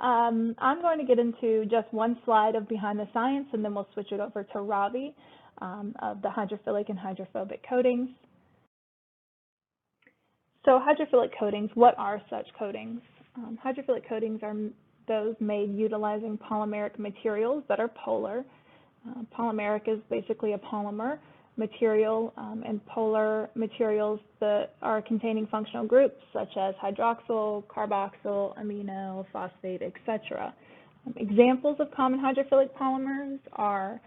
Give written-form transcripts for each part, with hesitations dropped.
I'm going to get into just one slide of behind the science, and then we'll switch it over to Ravi of the hydrophilic and hydrophobic coatings. So hydrophilic coatings, what are such coatings? Hydrophilic coatings are those made utilizing polymeric materials that are polar. Polymeric is basically a polymer material, and polar materials that are containing functional groups such as hydroxyl, carboxyl, amino, phosphate, etc. Examples of common hydrophilic polymers are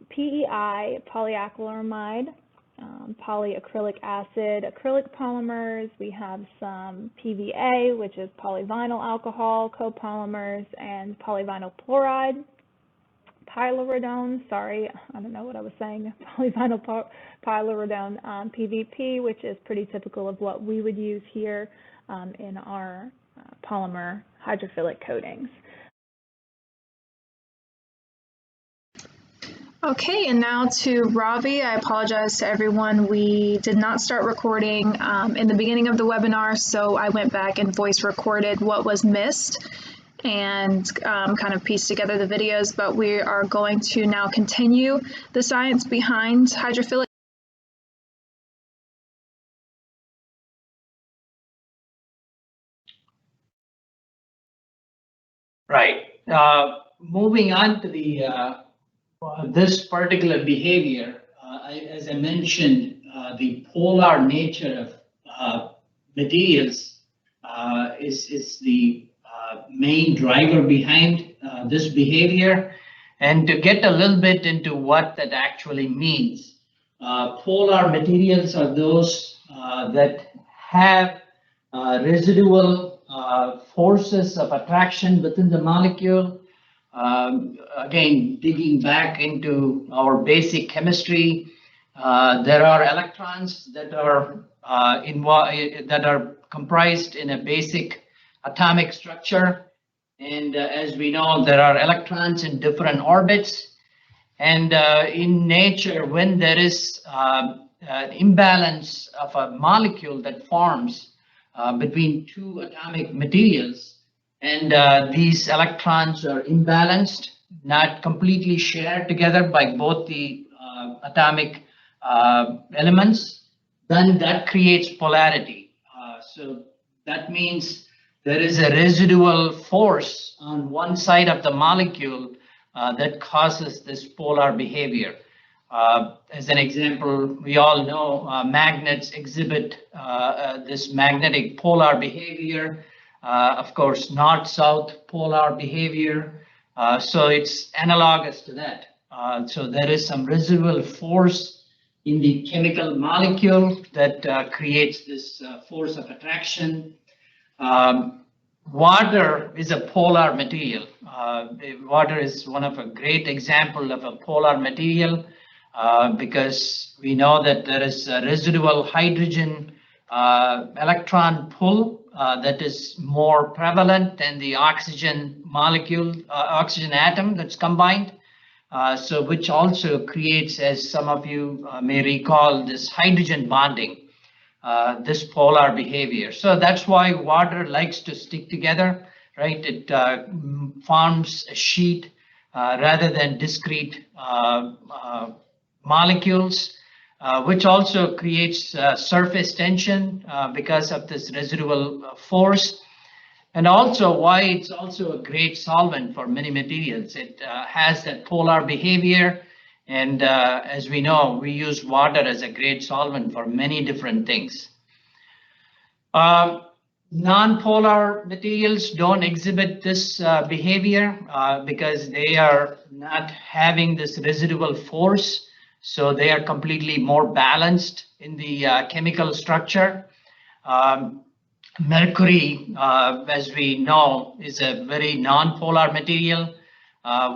PEI, polyacrylamide, polyacrylic acid, acrylic polymers. We have some PVA, which is polyvinyl alcohol copolymers, and polyvinyl chloride. Pyrrolidone, sorry, I don't know what I was saying, polyvinyl pyrrolidone, PVP, which is pretty typical of what we would use here in our polymer hydrophilic coatings. Okay, and now to Ravi. I apologize to everyone. We did not start recording in the beginning of the webinar, so I went back and voice recorded what was missed and kind of piece together the videos, but we are going to now continue the science behind hydrophilic. Right. Moving on to the this particular behavior, as I mentioned, the polar nature of materials is the main driver behind this behavior. And to get a little bit into what that actually means, polar materials are those that have residual forces of attraction within the molecule. Again, digging back into our basic chemistry, there are electrons that are comprised in a basic atomic structure, and as we know, there are electrons in different orbits. And in nature, when there is an imbalance of a molecule that forms between two atomic materials, and these electrons are imbalanced, not completely shared together by both the atomic elements, then that creates polarity. So that means there is a residual force on one side of the molecule that causes this polar behavior. As an example, we all know magnets exhibit this magnetic polar behavior. Of course, north-south polar behavior. So it's analogous to that. So there is some residual force in the chemical molecule that creates this force of attraction. Water is a polar material. Water is one of a great example of a polar material because we know that there is a residual hydrogen electron pull that is more prevalent than the oxygen molecule, oxygen atom that's combined. So which also creates, as some of you may recall, this hydrogen bonding. This polar behavior. So that's why water likes to stick together, right? It forms a sheet rather than discrete molecules, which also creates surface tension because of this residual force. And also why it's also a great solvent for many materials. It has that polar behavior. And as we know, we use water as a great solvent for many different things. Non-polar materials don't exhibit this behavior because they are not having this residual force. So they are completely more balanced in the chemical structure. Mercury, as we know, is a very non-polar material,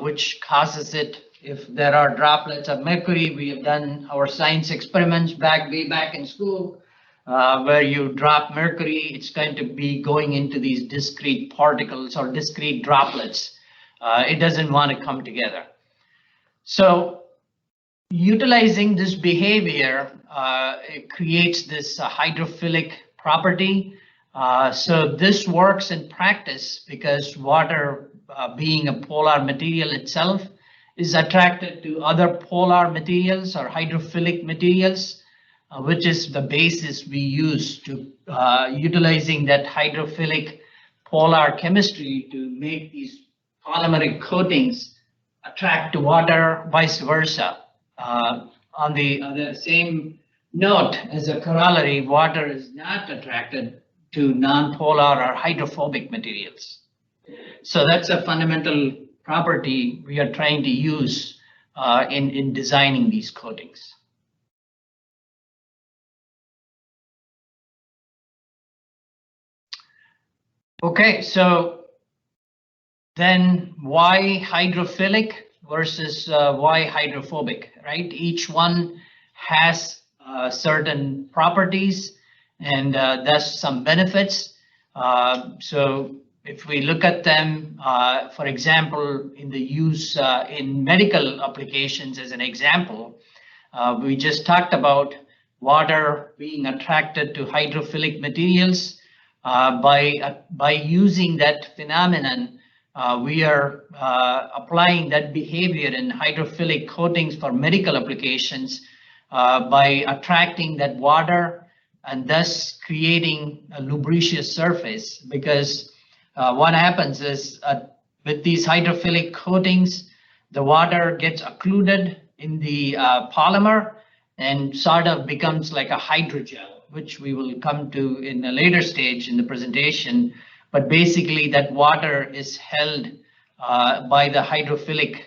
which causes it. If there are droplets of mercury, we have done our science experiments way back in school, where you drop mercury, it's going to be going into these discrete particles or discrete droplets. It doesn't want to come together. So utilizing this behavior, it creates this hydrophilic property. So this works in practice because water, being a polar material itself, is attracted to other polar materials or hydrophilic materials, which is the basis we use to utilizing that hydrophilic polar chemistry to make these polymeric coatings attract to water, vice versa. On the same note, as a corollary, water is not attracted to non-polar or hydrophobic materials. So that's a fundamental property we are trying to use in designing these coatings. Okay, so then why hydrophilic versus why hydrophobic, right? Each one has certain properties and thus some benefits. So if we look at them, for example, in the use in medical applications as an example, we just talked about water being attracted to hydrophilic materials. By using that phenomenon, we are applying that behavior in hydrophilic coatings for medical applications by attracting that water and thus creating a lubricious surface. Because what happens is with these hydrophilic coatings, the water gets occluded in the polymer and sort of becomes like a hydrogel, which we will come to in a later stage in the presentation. But basically that water is held by the hydrophilic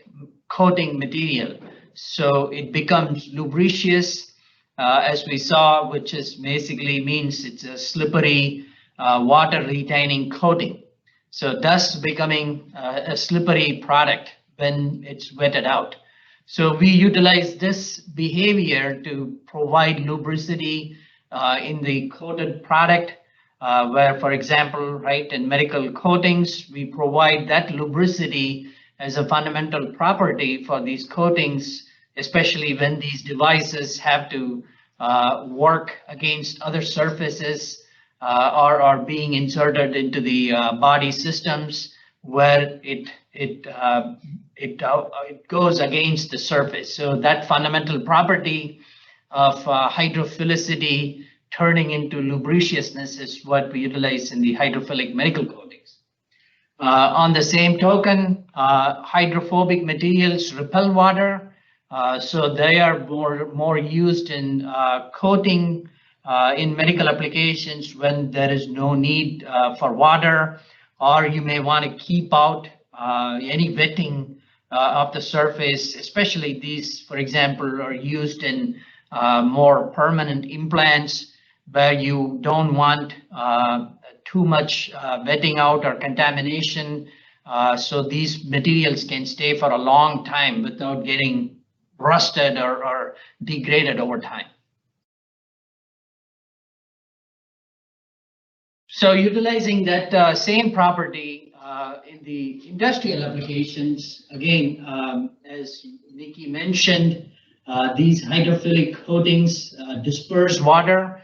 coating material. So it becomes lubricious, as we saw, which is basically means it's a slippery water retaining coating. So thus becoming a slippery product when it's wetted out. So we utilize this behavior to provide lubricity in the coated product, where, for example, right, in medical coatings, we provide that lubricity as a fundamental property for these coatings, especially when these devices have to work against other surfaces or are being inserted into the body systems where it goes against the surface. So that fundamental property of hydrophilicity turning into lubriciousness is what we utilize in the hydrophilic medical coatings. On the same token, hydrophobic materials repel water, so they are more used in coating in medical applications when there is no need for water, or you may want to keep out any wetting of the surface. Especially these, for example, are used in more permanent implants where you don't want too much wetting out or contamination. So these materials can stay for a long time without getting rusted or degraded over time. So utilizing that same property in the industrial applications, again, as Nikki mentioned, these hydrophilic coatings disperse water.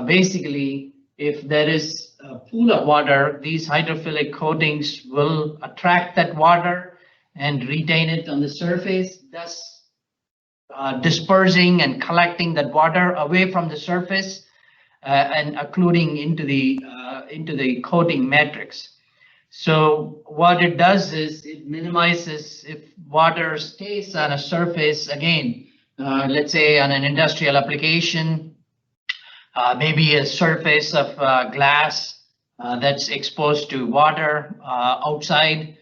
Basically, if there is a pool of water, these hydrophilic coatings will attract that water and retain it on the surface, thus dispersing and collecting that water away from the surface and occluding into the coating matrix. So what it does is it minimizes if water stays on a surface, again, let's say on an industrial application, maybe a surface of glass that's exposed to water outside.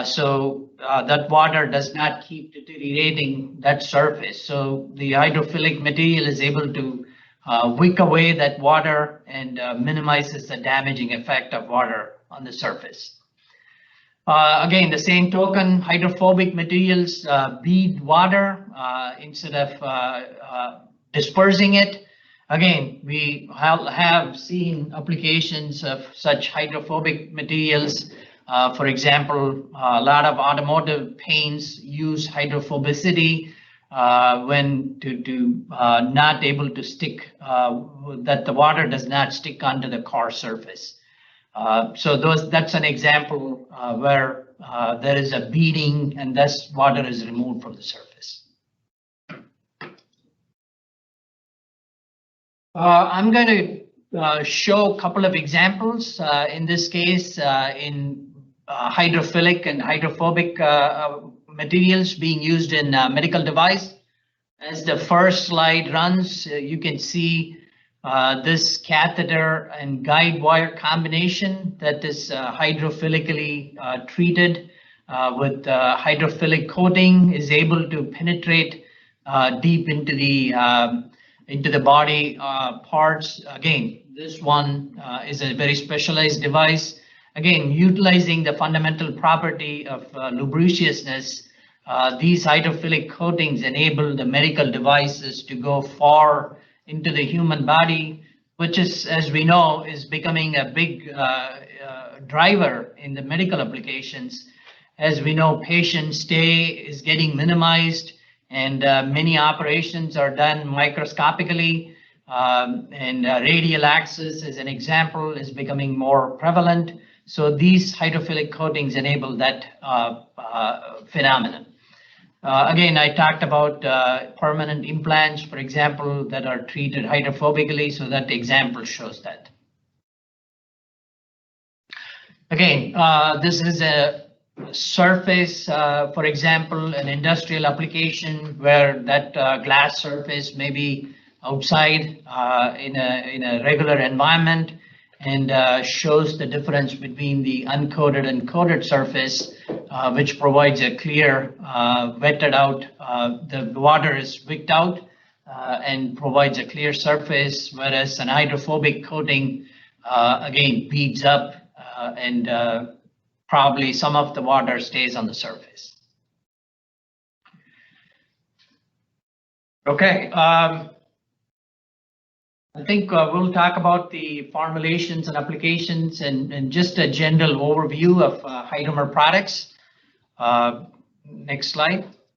So that water does not keep deteriorating that surface. So the hydrophilic material is able to wick away that water and minimizes the damaging effect of water on the surface. Again, the same token, hydrophobic materials bead water instead of dispersing it. Again, we have seen applications of such hydrophobic materials. For example, a lot of automotive paints use hydrophobicity when to not able to stick, that the water does not stick onto the car surface. So that's an example where there is a beading and thus water is removed from the surface. I'm going to show a couple of examples. In this case, in hydrophilic and hydrophobic materials being used in medical device. As the first slide runs, you can see this catheter and guide wire combination that is hydrophilically treated with hydrophilic coating is able to penetrate deep into the body parts. Again, this one is a very specialized device. Again, utilizing the fundamental property of lubriciousness, these hydrophilic coatings enable the medical devices to go far into the human body, which is, as we know, is becoming a big driver in the medical applications. As we know, patient stay is getting minimized and many operations are done microscopically, and radial access, as an example, is becoming more prevalent. So these hydrophilic coatings enable that phenomenon. Again, I talked about permanent implants, for example, that are treated hydrophobically, so that example shows that. Again, this is a surface, for example, an industrial application where that glass surface may be outside in a regular environment, and shows the difference between the uncoated and coated surface, which provides a clear wetted out, the water is wicked out and provides a clear surface, whereas an hydrophobic coating again beads up and probably some of the water stays on the surface. Okay. I think we'll talk about the formulations and applications and just a general overview of Hydromer products. Next slide.